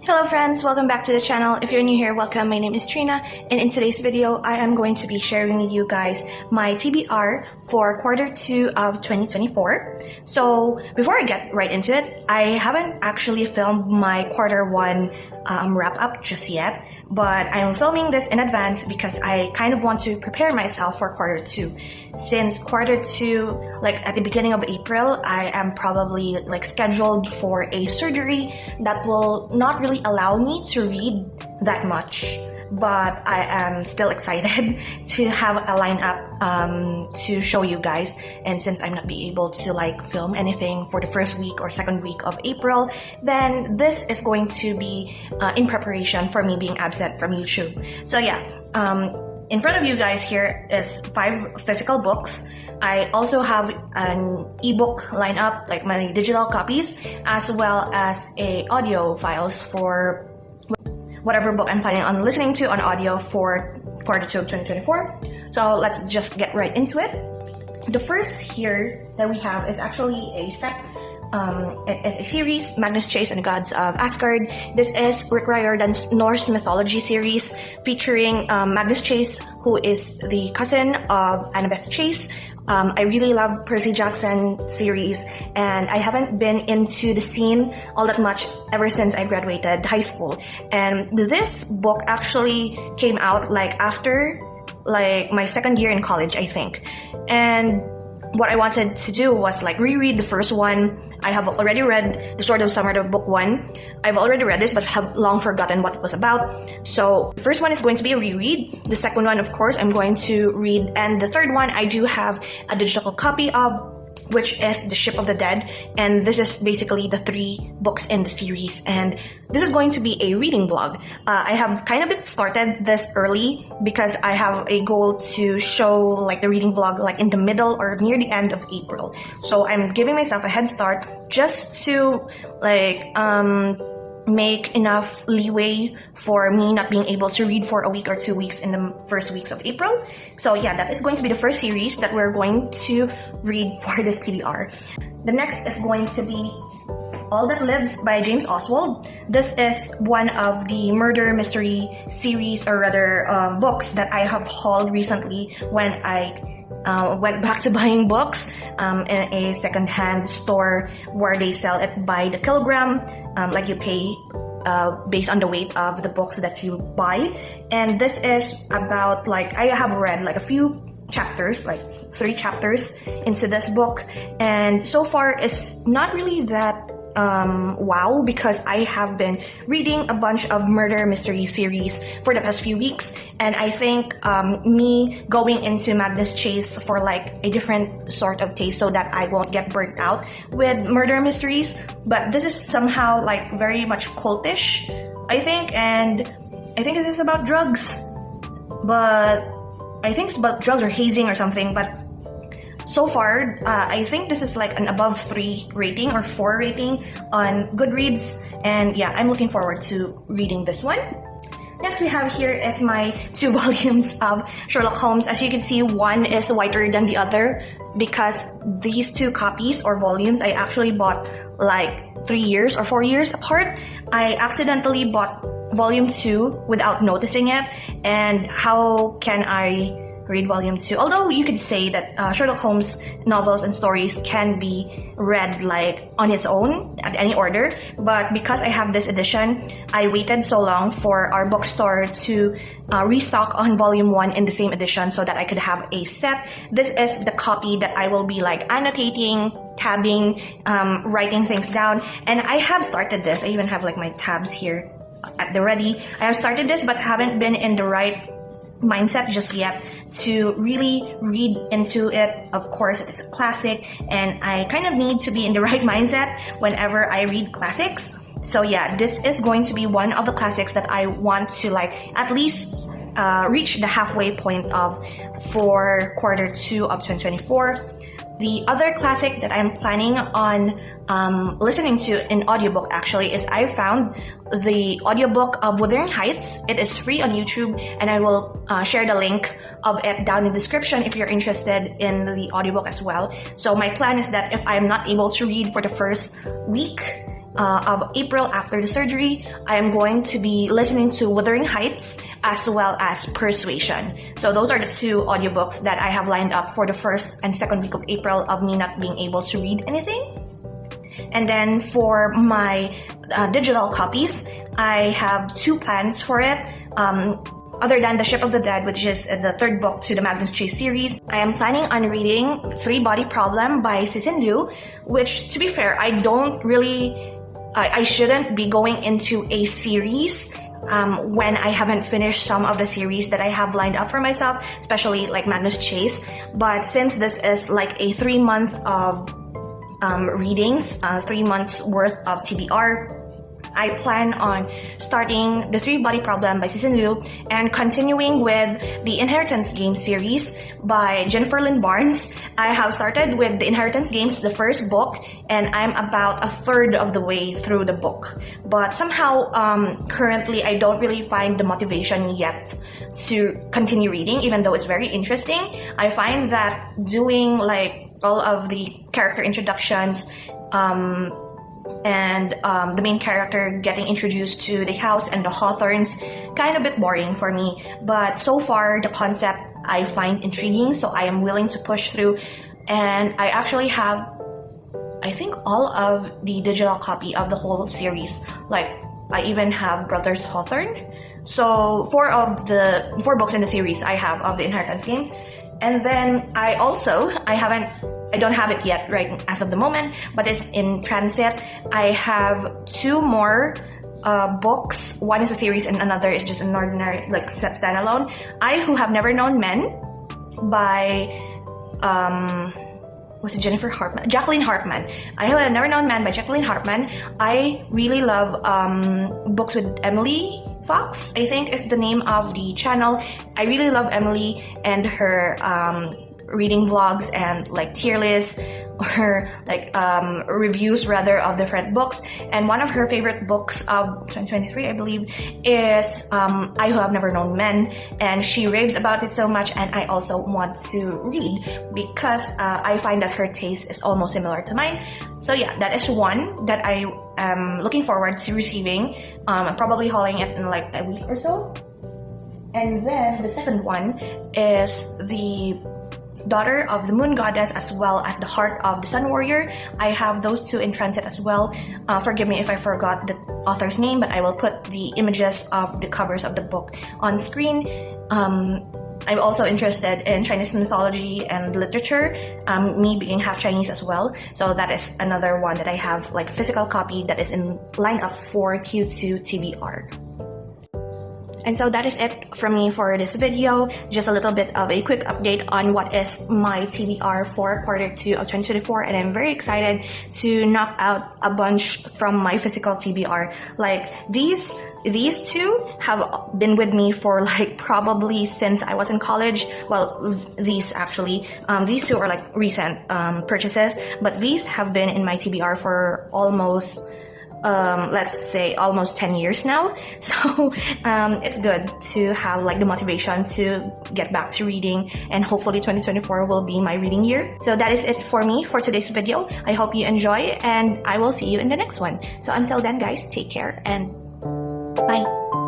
Hello friends, welcome back to the channel. If you're new here, welcome. My name is Trina, and in today's video, I am going to be sharing with you guys my TBR for Q2 of 2024. So before I get right into it, I haven't actually filmed my Q1 wrap up just yet, but I'm filming this in advance because I kind of want to prepare myself for Q2. Since Q2, like at the beginning of April, I am probably like scheduled for a surgery that will not really allow me to read that much, but I am still excited to have a lineup to show you guys. And since I'm not be able to like film anything for the first week or second week of April, then this is going to be in preparation for me being absent from YouTube. So yeah, in front of you guys here is 5 physical books. I also have an ebook lineup, like my digital copies, as well as audio files for whatever book I'm planning on listening to on audio for Q2 of 2024. So let's just get right into it. The first here that we have is actually a set. It is a series, Magnus Chase and the Gods of Asgard. This is Rick Riordan's Norse mythology series featuring Magnus Chase, who is the cousin of Annabeth Chase. I really love Percy Jackson series, and I haven't been into the scene all that much ever since I graduated high school. And this book actually came out like after like my second year in college, I think. And what I wanted to do was like reread the first one. I have already read The Sword of Summer, book 1. I've already read this but have long forgotten what it was about. So the first one is going to be a reread. The second one, of course, I'm going to read. And the third one, I do have a digital copy of, which is The Ship of the Dead. And this is basically the 3 books in the series. And this is going to be a reading vlog. I have kind of been started this early because I have a goal to show like the reading vlog like in the middle or near the end of April. So I'm giving myself a head start just to like make enough leeway for me not being able to read for a week or 2 weeks in the first weeks of April. So yeah, that is going to be the first series that we're going to read for this TBR. The next is going to be All That Lives by James Oswald. This is one of the murder mystery series, or rather books that I have hauled recently when I went back to buying books in a second-hand store where they sell it by the kilogram, like you pay based on the weight of the books that you buy. And this is about like, I have read like a few chapters, like 3 chapters into this book, and so far it's not really that wow, because I have been reading a bunch of murder mystery series for the past few weeks, and I think me going into Magnus Chase for like a different sort of taste so that I won't get burnt out with murder mysteries. But this is somehow like very much cultish, I think, and I think it is about drugs, but I think it's about drugs or hazing or something. But so far, I think this is like an above 3 rating or 4 rating on Goodreads. And yeah, I'm looking forward to reading this one. Next we have here is my 2 volumes of Sherlock Holmes. As you can see, one is whiter than the other because these 2 copies or volumes I actually bought like 3 years or 4 years apart. I accidentally bought volume 2 without noticing it. And how can I read volume 2? Although you could say that Sherlock Holmes novels and stories can be read like on its own at any order, but because I have this edition, I waited so long for our bookstore to restock on volume 1 in the same edition so that I could have a set. This is the copy that I will be like annotating, tabbing, writing things down, and I have started this. I even have like my tabs here at the ready. I have started this but haven't been in the right mindset just yet to really read into it. Of course, it is a classic, and I kind of need to be in the right mindset whenever I read classics. So yeah, this is going to be one of the classics that I want to like at least reach the halfway point of for Q2 of 2024. The other classic that I'm planning on listening to in audiobook actually is I found the audiobook of Wuthering Heights. It is free on YouTube, and I will share the link of it down in the description if you're interested in the audiobook as well. So my plan is that if I'm not able to read for the first week of April after the surgery, I am going to be listening to Wuthering Heights as well as Persuasion. So those are the two audiobooks that I have lined up for the first and second week of April of me not being able to read anything. And then for my digital copies, I have two plans for it. Other than The Ship of the Dead, which is the third book to the Magnus Chase series, I am planning on reading Three Body Problem by Cixin Liu, which, to be fair, I shouldn't be going into a series when I haven't finished some of the series that I have lined up for myself, especially like Magnus Chase. But since this is like a 3 month of readings, 3 months worth of TBR, I plan on starting The Three Body Problem by Cixin Liu and continuing with the Inheritance Games series by Jennifer Lynn Barnes. I have started with the Inheritance Games, the first book, and I'm about a third of the way through the book. But somehow, currently, I don't really find the motivation yet to continue reading, even though it's very interesting. I find that doing like all of the character introductions, and the main character getting introduced to the house and the Hawthorns kind of a bit boring for me. But so far, the concept I find intriguing, so I am willing to push through. And I actually have, I think, all of the digital copy of the whole series. Like, I even have Brothers Hawthorne. So 4 books in the series I have of the Inheritance Game. And then I don't have it yet right as of the moment, but it's in transit. I have 2 more books. One is a series and another is just an ordinary, like, standalone. I Who Have Never Known Men by, was it Jacqueline Hartman. I Who Have Never Known Men by Jacqueline Hartman. I really love books with Emily Fox, I think is the name of the channel. I really love Emily and her reading vlogs and like tier lists or like reviews rather of different books. And one of her favorite books of 2023, I believe, is I Who Have Never Known Men, and she raves about it so much, and I also want to read because I find that her taste is almost similar to mine. So yeah, that is one that I am looking forward to receiving. I'm probably hauling it in like a week or so. And then the second one is the Daughter of the Moon Goddess as well as The Heart of the Sun Warrior. I have those 2 in transit as well. Forgive me if I forgot the author's name, but I will put the images of the covers of the book on screen. I'm also interested in Chinese mythology and literature, me being half Chinese as well. So that is another one that I have like a physical copy that is in lineup for Q2 TBR. And so that is it from me for this video. Just a little bit of a quick update on what is my TBR for Q2 of 2024. And I'm very excited to knock out a bunch from my physical TBR. Like these 2 have been with me for like probably since I was in college. Well, these 2 are like recent purchases, but these have been in my TBR for almost let's say almost 10 years now. So it's good to have like the motivation to get back to reading, and hopefully 2024 will be my reading year. So that is it for me for today's video. I hope you enjoy, and I will see you in the next one. So until then, guys, take care and bye.